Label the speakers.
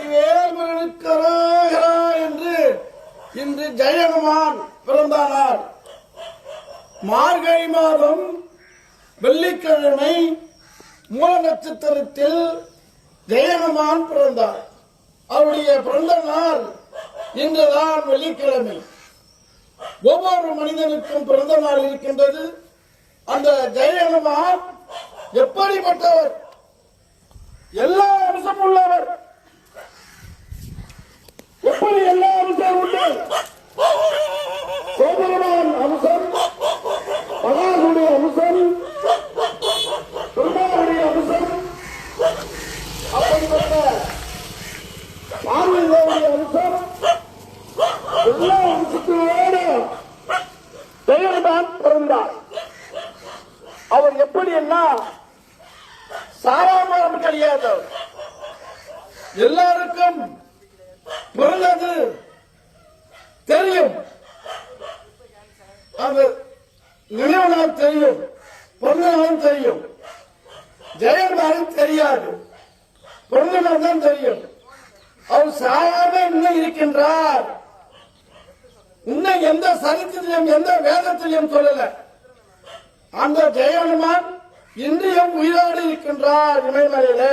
Speaker 1: வெற்றிவேல் முருகனுக்கு என்று இன்று ஜெயஹனுமான் பிறந்தானார். மார்கழி மாதம் வெள்ளிக்கிழமை மூல நட்சத்திரத்தில் ஜெயஹனுமான் பிறந்தார். அவருடைய பிறந்த நாள் இன்றுதான் வெள்ளிக்கிழமை. ஒவ்வொரு மனிதனுக்கும் பிறந்த நாள் இருக்கின்றது. அந்த ஜெயஹனுமான் எப்படிப்பட்டவர்? எல்லா அம்சம் உள்ளவர். எப்படி எல்லா அம்சம் உண்டு? சோதரமான அம்சம், பகாசுடைய அம்சம், துர்காவுடைய அம்சம், அப்படிப்பட்ட பார்வதியுடைய அம்சம், எல்லா அம்சத்தோடு ஜெயஹனுமான் பிறந்தார். அவர் எப்படி எல்லாம் சாராமரம் கிடையாது. எல்லாருக்கும் பிறந்தது தெரியும், அது நினைவு நாள் தெரியும், பிறந்த நாள் தெரியும். ஜெயஹனுமானுக்கு தெரியாது, பிறந்த நாள் தான் தெரியும். அவர் சாராம இன்னும் இருக்கின்றார். இன்னும் எந்த சரித்திரம் எந்த வேதத்திலையும் சொல்லல. அந்த ஜெயஹனுமான் இன்றையும் உயிரோடு இருக்கின்றார் இமயமலையில.